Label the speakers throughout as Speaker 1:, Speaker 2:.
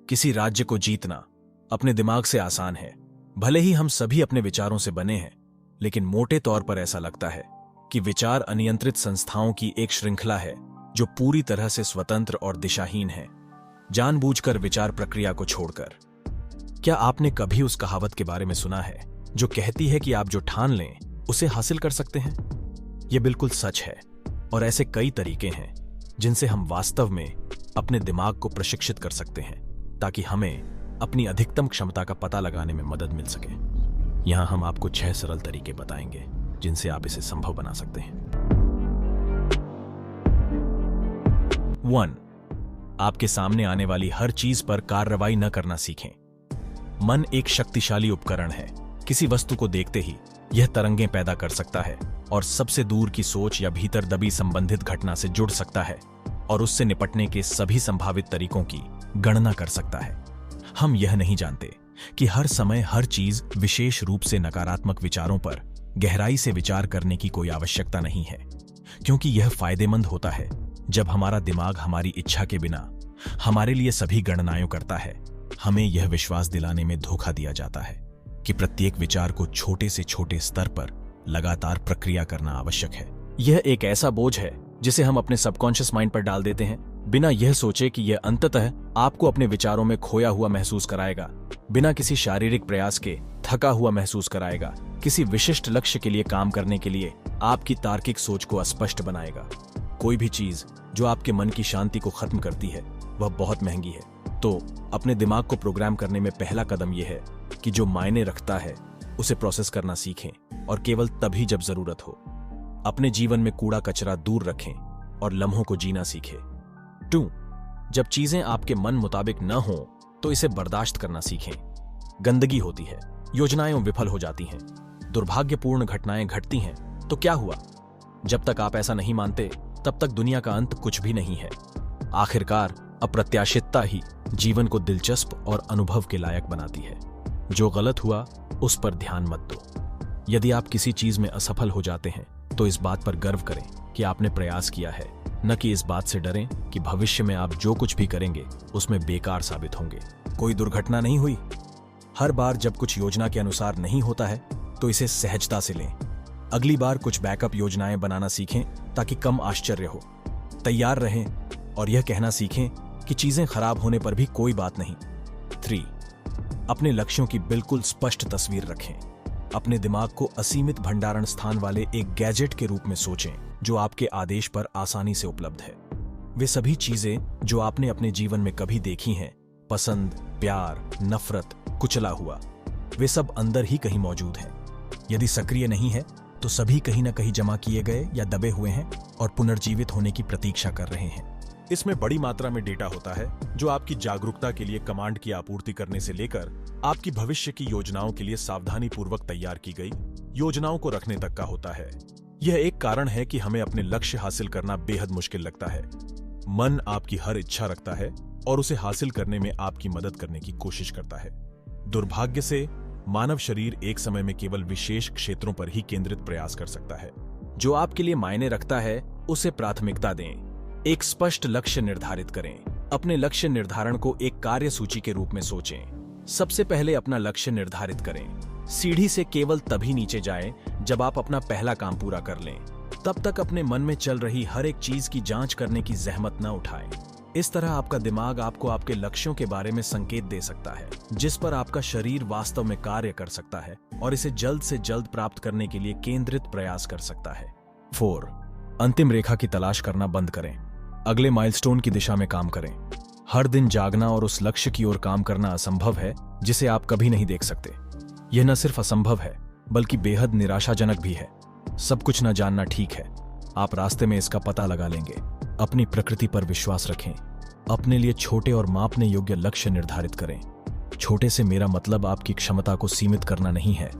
Speaker 1: किसी राज्य को जीतना अपने दिमाग से आसान है। भले ही हम सभी अपने विचारों से बने हैं, लेकिन मोटे तौर पर ऐसा लगता है कि विचार अनियंत्रित संस्थाओं की एक श्रृंखला है जो पूरी तरह से स्वतंत्र और दिशाहीन है, जानबूझकर विचार प्रक्रिया को छोड़कर। क्या आपने कभी उस कहावत के बारे में सुना है जो कहती है कि आप जो ठान लें उसे हासिल कर सकते हैं? यह बिल्कुल सच है, और ऐसे कई तरीके हैं जिनसे हम वास्तव में अपने दिमाग को प्रशिक्षित कर सकते हैं ताकि हमें अपनी अधिकतम क्षमता का पता लगाने में मदद मिल सके। यहां हम आपको 6 सरल तरीके बताएंगे जिनसे आप इसे संभव बना सकते हैं। 1. आपके सामने आने वाली हर चीज पर कार्रवाई न करना सीखें। मन एक शक्तिशाली उपकरण है। किसी वस्तु को देखते ही यह तरंगें पैदा कर सकता है और सबसे दूर की सोच या भीतर दबी संबंधित घटना से जुड़ सकता है और उससे निपटने के सभी संभावित तरीकों की गणना कर सकता है। हम यह नहीं जानते कि हर समय हर चीज विशेष रूप से नकारात्मक विचारों पर गहराई से विचार करने की कोई आवश्यकता नहीं है, क्योंकि यह फायदेमंद होता है जब हमारा दिमाग हमारी इच्छा के बिना हमारे लिए सभी गणनाएं करता है। हमें यह विश्वास दिलाने में धोखा दिया जाता है कि प्रत्येक विचार को छोटे से छोटे स्तर पर लगातार प्रक्रिया करना आवश्यक है। यह एक ऐसा बोझ है जिसे हम अपने सबकॉन्शियस माइंड पर डाल देते हैं, बिना यह सोचे कि यह अंततः आपको अपने विचारों में खोया हुआ महसूस कराएगा, बिना किसी शारीरिक प्रयास के थका हुआ महसूस कराएगा, किसी विशिष्ट लक्ष्य के लिए काम करने के लिए आपकी तार्किक सोच को अस्पष्ट बनाएगा। कोई भी चीज जो आपके मन की शांति को खत्म करती है वह बहुत महंगी है। तो अपने दिमाग को प्रोग्राम करने में पहला कदम यह है कि जो मायने रखता है उसे प्रोसेस करना सीखें, और केवल तभी जब जरूरत हो। अपने जीवन में कूड़ा कचरा दूर रखें और लम्हों को जीना सीखें। 2. जब चीजें आपके मन मुताबिक न हो तो इसे बर्दाश्त करना सीखें। गंदगी होती है, योजनाएं विफल हो जाती हैं, दुर्भाग्यपूर्ण घटनाएं घटती हैं, तो क्या हुआ? जब तक आप ऐसा नहीं मानते तब तक दुनिया का अंत कुछ भी नहीं है। आखिरकार अप्रत्याशितता ही जीवन को दिलचस्प और अनुभव के लायक बनाती है। जो गलत हुआ उस पर ध्यान मत दो। यदि आप किसी चीज में असफल हो जाते हैं तो इस बात पर गर्व करें कि आपने प्रयास किया है, न कि इस बात से डरें कि भविष्य में आप जो कुछ भी करेंगे उसमें बेकार साबित होंगे। कोई दुर्घटना नहीं हुई। हर बार जब कुछ योजना के अनुसार नहीं होता है तो इसे सहजता से लें। अगली बार कुछ बैकअप योजनाएं बनाना सीखें ताकि कम आश्चर्य हो। तैयार रहें और यह कहना सीखें कि चीजें खराब होने पर भी कोई बात नहीं। 3. अपने लक्ष्यों की बिल्कुल स्पष्ट तस्वीर रखें। अपने दिमाग को असीमित भंडारण स्थान वाले एक गैजेट के रूप में सोचें जो आपके आदेश पर आसानी से उपलब्ध है। वे सभी चीजें जो आपने अपने जीवन में कभी देखी हैं, पसंद, प्यार, नफरत, कुचला हुआ, वे सब अंदर ही कहीं मौजूद हैं। यदि सक्रिय नहीं है तो सभी कहीं न कहीं जमा किए गए या दबे हुए हैं और पुनर्जीवित होने की प्रतीक्षा कर रहे हैं। इसमें बड़ी मात्रा में डेटा होता है जो आपकी जागरूकता के लिए कमांड की आपूर्ति करने से लेकर आपकी भविष्य की योजनाओं के लिए सावधानी पूर्वक तैयार की गई योजनाओं को रखने तक का होता है। यह एक कारण है कि हमें अपने लक्ष्य हासिल करना बेहद मुश्किल लगता है। मन आपकी हर इच्छा रखता है और उसे हासिल करने में आपकी मदद करने की कोशिश करता है। दुर्भाग्य से मानव शरीर एक समय में केवल विशेष क्षेत्रों पर ही केंद्रित प्रयास कर सकता है। जो आपके लिए मायने रखता है उसे प्राथमिकता दें। एक स्पष्ट लक्ष्य निर्धारित करें। अपने लक्ष्य निर्धारण को एक कार्य सूची के रूप में सोचें। सबसे पहले अपना लक्ष्य निर्धारित करें। सीढ़ी से केवल तभी नीचे जाएं जब आप अपना पहला काम पूरा कर लें। तब तक अपने मन में चल रही हर एक चीज की जांच करने की जहमत न उठाएं। इस तरह आपका दिमाग आपको आपके लक्ष्यों के बारे में संकेत दे सकता है जिस पर आपका शरीर वास्तव में कार्य कर सकता है और इसे जल्द से जल्द प्राप्त करने के लिए केंद्रित प्रयास कर सकता है। 4. अंतिम रेखा की तलाश करना बंद करें। अगले माइलस्टोन की दिशा में काम करें। हर दिन जागना और उस लक्ष्य की ओर काम करना असंभव है जिसे आप कभी नहीं देख सकते। यह न सिर्फ असंभव है बल्कि बेहद निराशाजनक भी है। सब कुछ न जानना ठीक है, आप रास्ते में इसका पता लगा लेंगे। अपनी प्रकृति पर विश्वास रखें। अपने लिए छोटे और मापने योग्य लक्ष्य निर्धारित करें। छोटे से मेरा मतलब आपकी क्षमता को सीमित करना नहीं है।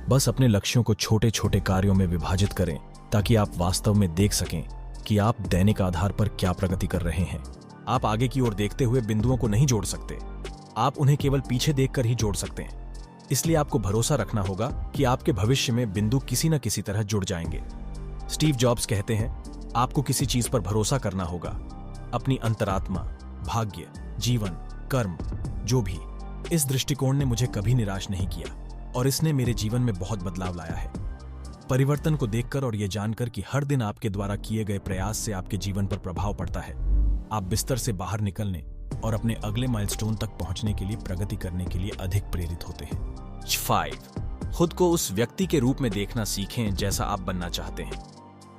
Speaker 1: बस अपने लक्ष्यों को छोटे छोटे कार्यों में विभाजित करें ताकि आप वास्तव में देख सकें कि आप दैनिक आधार पर क्या प्रगति कर रहे हैं। आप आगे की ओर देखते हुए बिंदुओं को नहीं जोड़ सकते, आप उन्हें केवल पीछे देखकर ही जोड़ सकते हैं। इसलिए आपको भरोसा रखना होगा कि आपके भविष्य में बिंदु किसी न किसी तरह जुड़ जाएंगे। स्टीव जॉब्स कहते हैं, आपको किसी चीज पर भरोसा करना होगा। अपनी अंतरात्मा, भाग्य, जीवन, कर्म, जो भी, इस दृष्टिकोण ने मुझे कभी निराश नहीं किया और इसने मेरे जीवन में बहुत बदलाव लाया है। परिवर्तन को देखकर और यह जानकर कि हर दिन आपके द्वारा किए गए प्रयास से आपके जीवन पर प्रभाव पड़ता है, आप बिस्तर से बाहर निकलने और अपने अगले माइलस्टोन तक पहुंचने के लिए, प्रगति करने के लिए अधिक प्रेरित होते हैं। 5. खुद को उस व्यक्ति के रूप में देखना सीखें जैसा आप बनना चाहते हैं।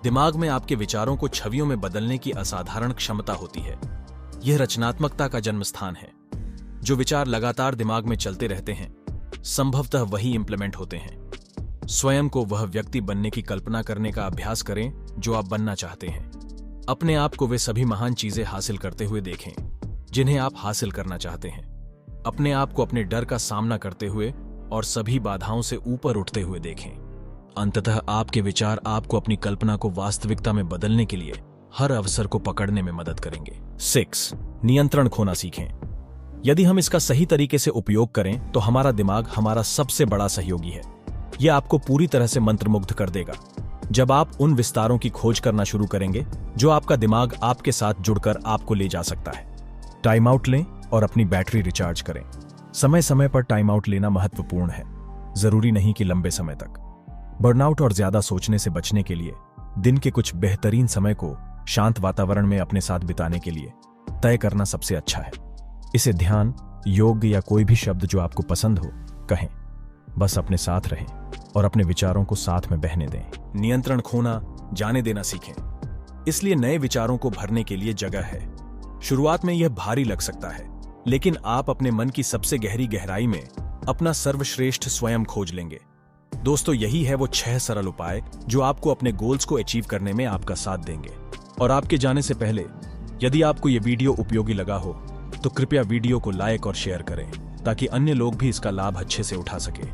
Speaker 1: दिमाग में आपके विचारों को छवियों में बदलने की असाधारण क्षमता होती है। यह रचनात्मकता का जन्म स्थान है। जो विचार लगातार दिमाग में चलते रहते हैं, संभवतः वही इंप्लीमेंट होते हैं। स्वयं को वह व्यक्ति बनने की कल्पना करने का अभ्यास करें जो आप बनना चाहते हैं। अपने आप को वे सभी महान चीजें हासिल करते हुए देखें जिन्हें आप हासिल करना चाहते हैं। अपने आप को अपने डर का सामना करते हुए और सभी बाधाओं से ऊपर उठते हुए देखें। अंततः आपके विचार आपको अपनी कल्पना को वास्तविकता में बदलने के लिए हर अवसर को पकड़ने में मदद करेंगे। 6. नियंत्रण खोना सीखें। यदि हम इसका सही तरीके से उपयोग करें तो हमारा दिमाग हमारा सबसे बड़ा सहयोगी है। यह आपको पूरी तरह से मंत्रमुग्ध कर देगा जब आप उन विस्तारों की खोज करना शुरू करेंगे जो आपका दिमाग आपके साथ जुड़कर आपको ले जा सकता है। टाइम आउट लें और अपनी बैटरी रिचार्ज करें। समय समय पर टाइम आउट लेना महत्वपूर्ण है, जरूरी नहीं कि लंबे समय तक। बर्नआउट और ज्यादा सोचने से बचने के लिए दिन के कुछ बेहतरीन समय को शांत वातावरण में अपने साथ बिताने के लिए तय करना सबसे अच्छा है। इसे ध्यान, योग या कोई भी शब्द जो आपको पसंद हो कहें। बस अपने साथ रहें और अपने विचारों को साथ में बहने दें। नियंत्रण खोना, जाने देना सीखें। इसलिए नए विचारों को भरने के लिए जगह है। शुरुआत में यह भारी लग सकता है, लेकिन आप अपने मन की सबसे गहरी गहराई में अपना सर्वश्रेष्ठ स्वयं खोज लेंगे। दोस्तों, यही है वो 6 सरल उपाय जो आपको अपने गोल्स को अचीव करने में आपका साथ देंगे। और आपके जाने से पहले, यदि आपको यह वीडियो उपयोगी लगा हो तो कृपया वीडियो को लाइक और शेयर करें ताकि अन्य लोग भी इसका लाभ अच्छे से उठा सके।